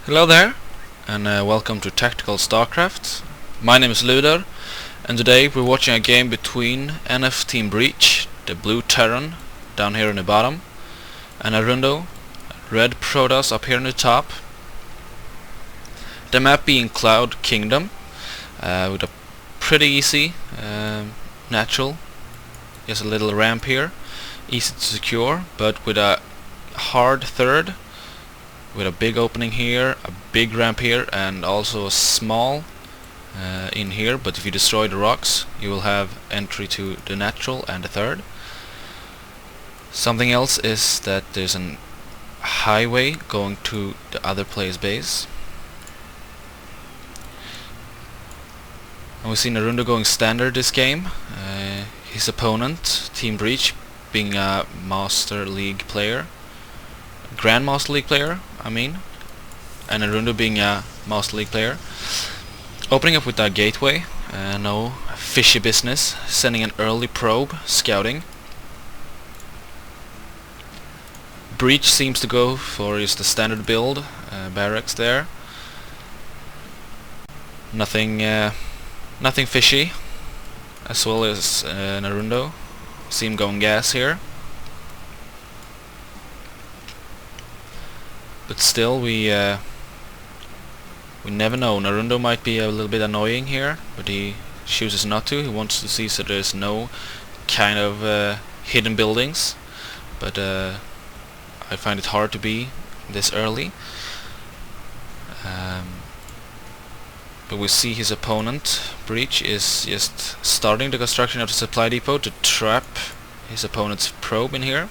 Hello there, and welcome to Tactical Starcraft. My name is Ludar, and today we're watching a game between nfteamBreach, the blue Terran, down here in the bottom, and Narundo, red Protoss up here in the top. The map being Cloud Kingdom, with a pretty easy, natural, just a little ramp here, easy to secure, but with a hard third, with a big opening here, a big ramp here, and also a small in here. But if you destroy the rocks, you will have entry to the natural and the third. Something else is that there's an highway going to the other player's base. And we see Narundo going standard this game. His opponent, teamBreach, being a Master League player, Grandmaster League player, I mean, and Narundo being a Master League player. Opening up with that gateway, no fishy business, sending an early probe, scouting. Breach seems to go for just the standard build, barracks there. Nothing fishy, as well as Narundo. See him going gas here. But still, we never know. Narundo might be a little bit annoying here, but he chooses not to. He wants to see so there's no kind of hidden buildings. But I find it hard to be this early. But we see his opponent, Breach, is just starting the construction of the supply depot to trap his opponent's probe in here.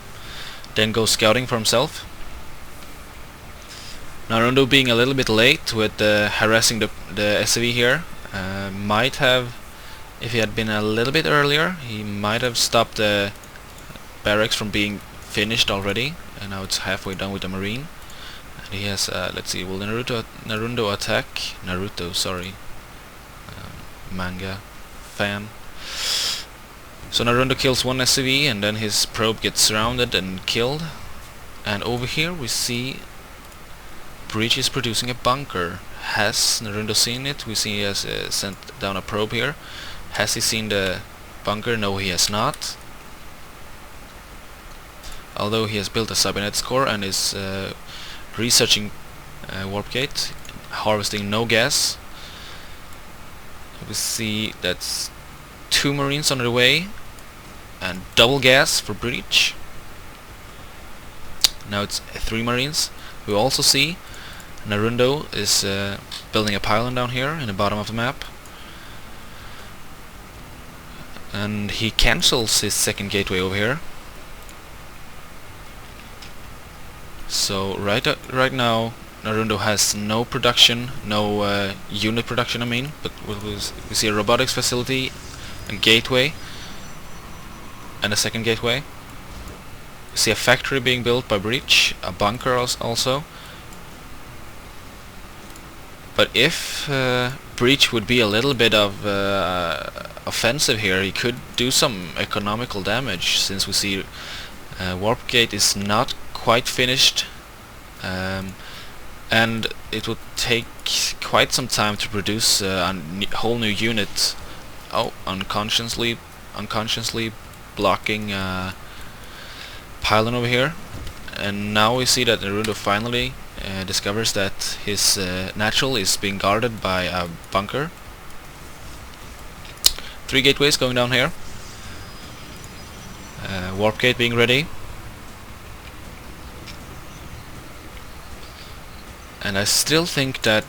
Then go scouting for himself. Narundo being a little bit late with harassing the SCV here, might have, if he had been a little bit earlier, he might have stopped the barracks from being finished already, and now it's halfway done with the marine. And he has, let's see, will Narundo attack? Naruto, sorry, manga fan. So Narundo kills one SCV, and then his probe gets surrounded and killed. And over here we see Breach is producing a bunker. Has Narundo seen it? We see he has sent down a probe here. Has he seen the bunker? No, he has not. Although he has built a cybernet core and is researching warp gate, harvesting no gas. We see that's 2 marines on their way and double gas for Breach. Now it's 3 marines. We also see Narundo is building a pylon down here in the bottom of the map, and he cancels his second gateway over here. So right now Narundo has no production, no unit production, I mean, but we see a robotics facility, a gateway, and a second gateway. We see a factory being built by Breach, a bunker also. But if Breach would be a little bit of offensive here, he could do some economical damage, since we see warp gate is not quite finished, and it would take quite some time to produce a whole new unit. Oh, unconsciously blocking pylon over here. And now we see that Narundo finally discovers that his natural is being guarded by a bunker. 3 gateways going down here. Warp gate being ready. And I still think that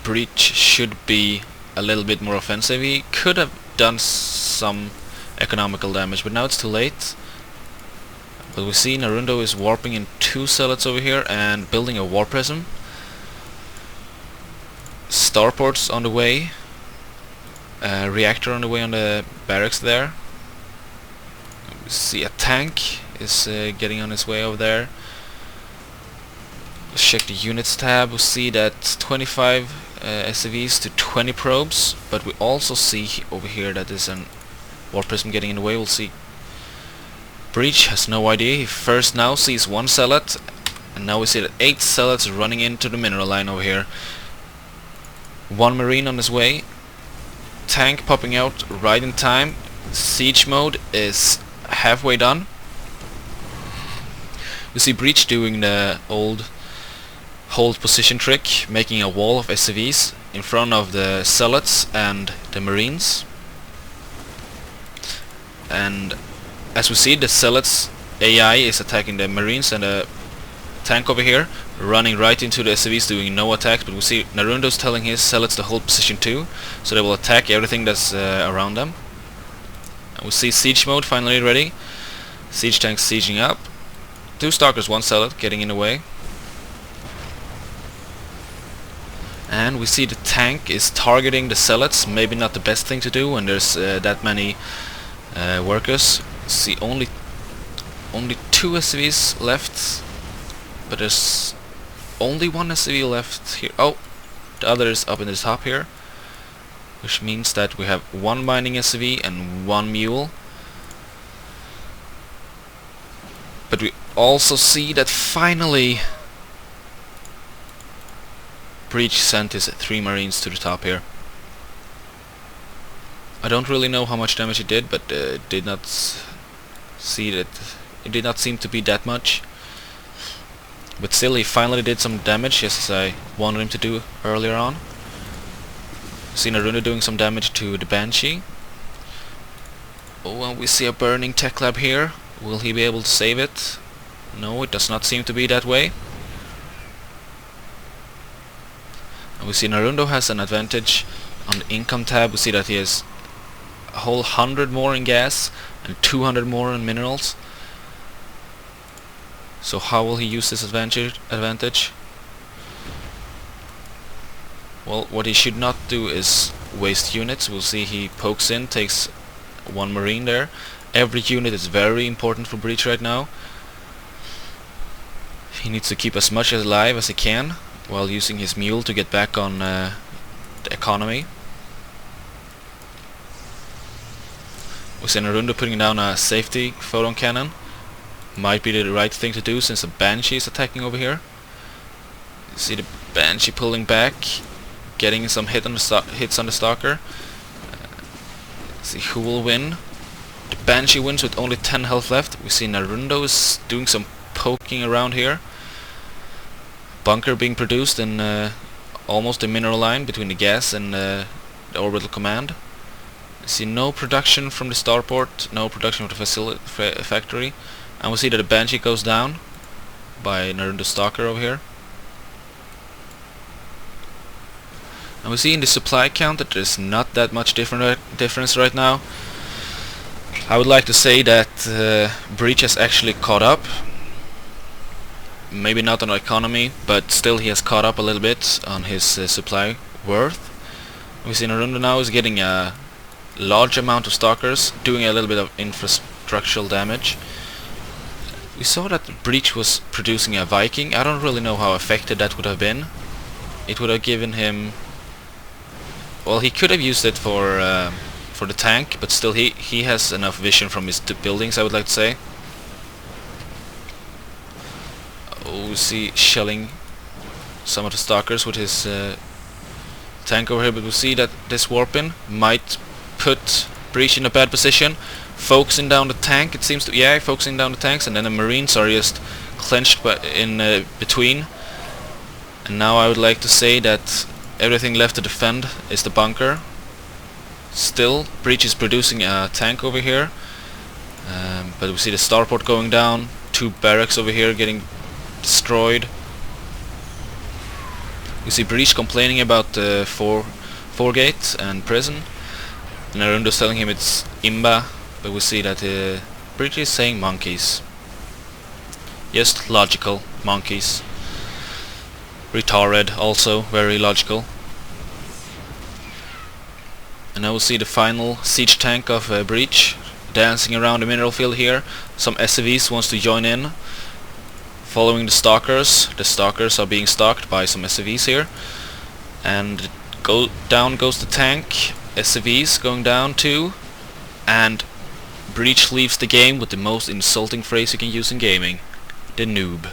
Breach should be a little bit more offensive. He could have done some economical damage, but now it's too late. But we see Narundo is warping in 2 zealots over here and building a warp prism. Starports on the way. Reactor on the way on the barracks there. We see a tank is getting on its way over there. Let's check the units tab. We see that 25 SCVs to 20 probes, but we also see over here that there's an warp prism getting in the way. We'll see Breach has no idea. He first now sees 1 zealot And now we see that 8 zealots running into the mineral line over here. 1 marine on his way. Tank popping out right in time. Siege mode is halfway done. We see Breach doing the old hold position trick, making a wall of SCVs in front of the zealots and the marines. And as we see, the zealots AI is attacking the marines, and the tank over here running right into the SCVs doing no attacks, but we see Narundo's telling his zealots to hold position 2, so they will attack everything that's around them. And we see siege mode finally ready. Siege tanks sieging up. 2 stalkers, 1 zealot getting in the way. And we see the tank is targeting the zealots. Maybe not the best thing to do when there's that many workers. See only 2 SCVs left, but there's only 1 SCV left here. Oh, the other is up in the top here, which means that we have 1 mining SCV and 1 mule. But we also see that finally Breach sent his 3 marines to the top here. I don't really know how much damage he did, but did not see that it did not seem to be that much. But still, he finally did some damage, just as I wanted him to do earlier on. See Narundo doing some damage to the Banshee. Oh, and we see a burning tech lab here. Will he be able to save it? No, it does not seem to be that way. And we see Narundo has an advantage on the income tab. We see that he has a whole 100 more in gas and 200 more in minerals. So how will he use this advantage? Well, what he should not do is waste units. We'll see he pokes in, takes 1 marine there. Every unit is very important for Breach right now. He needs to keep as much alive as he can while using his mule to get back on the economy. We see Narundo putting down a safety photon cannon. Might be the right thing to do since the Banshee is attacking over here. You see the Banshee pulling back, getting some hits on the Stalker. See who will win. The Banshee wins with only 10 health left. We see Narundo is doing some poking around here. Bunker being produced in almost the mineral line between the gas and the orbital command. We see no production from the starport, no production from the factory. And we see that the Banshee goes down by Narundo's Stalker over here. And we see in the supply count that there's not that much difference right now. I would like to say that Breach has actually caught up. Maybe not on economy, but still he has caught up a little bit on his supply worth. We see Narundo now is getting a large amount of Stalkers, doing a little bit of infrastructural damage. We saw that Breach was producing a Viking. I don't really know how effective that would have been. It would have given him... Well, he could have used it for the tank, but still he has enough vision from his buildings, I would like to say. Oh, we see shelling some of the Stalkers with his tank over here, but we see that this warp-in might put Breach in a bad position. Focusing down the tank, it seems to... Yeah, focusing down the tanks, and then the Marines are just clenched in between. And now I would like to say that everything left to defend is the bunker. Still, Breach is producing a tank over here. But we see the starport going down, 2 barracks over here getting destroyed. We see Breach complaining about the 4 gate and prison. Narundo's telling him it's Imba. But we see that Breach is saying monkeys. Just logical monkeys. Retarded, also very logical. And now we'll see the final siege tank of Breach dancing around the mineral field here. Some SCVs wants to join in, following the Stalkers. The Stalkers are being stalked by some SCVs here. And down goes the tank. SCVs going down too. And Breach leaves the game with the most insulting phrase you can use in gaming. The noob.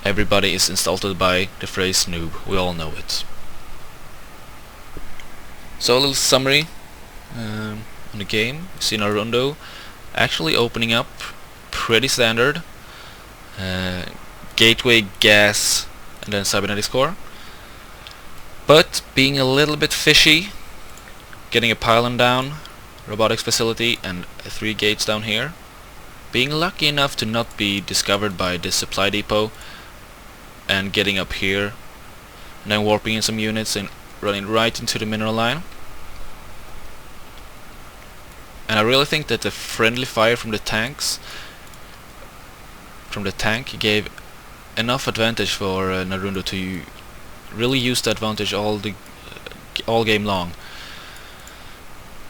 everybody is insulted by the phrase noob. We all know it. So a little summary on the game. You see Narundo actually opening up pretty standard. Gateway, gas, and then cybernetics core. But being a little bit fishy, getting a pylon down, robotics facility, and 3 gates down here. Being lucky enough to not be discovered by this supply depot, and getting up here, and then warping in some units and running right into the mineral line. And I really think that the friendly fire from the tanks, from the tank, gave enough advantage for Narundo to really use the advantage all game long.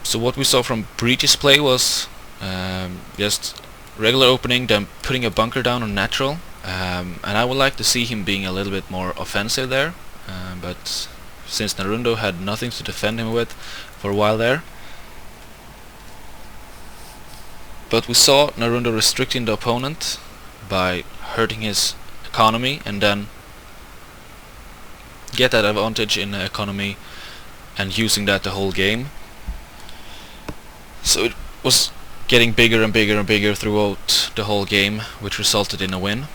So what we saw from Breach's play was just regular opening, then putting a bunker down on natural, and I would like to see him being a little bit more offensive there, but since Narundo had nothing to defend him with for a while there. But we saw Narundo restricting the opponent by hurting his economy, and then get that advantage in the economy and using that the whole game. So it was getting bigger and bigger and bigger throughout the whole game, which resulted in a win.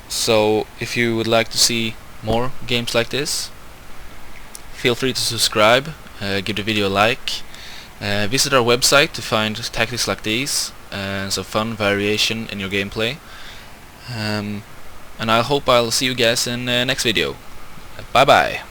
So if you would like to see more games like this, feel free to subscribe, give the video a like, visit our website to find tactics like these and some fun variation in your gameplay. And I hope I'll see you guys in the next video. Bye bye.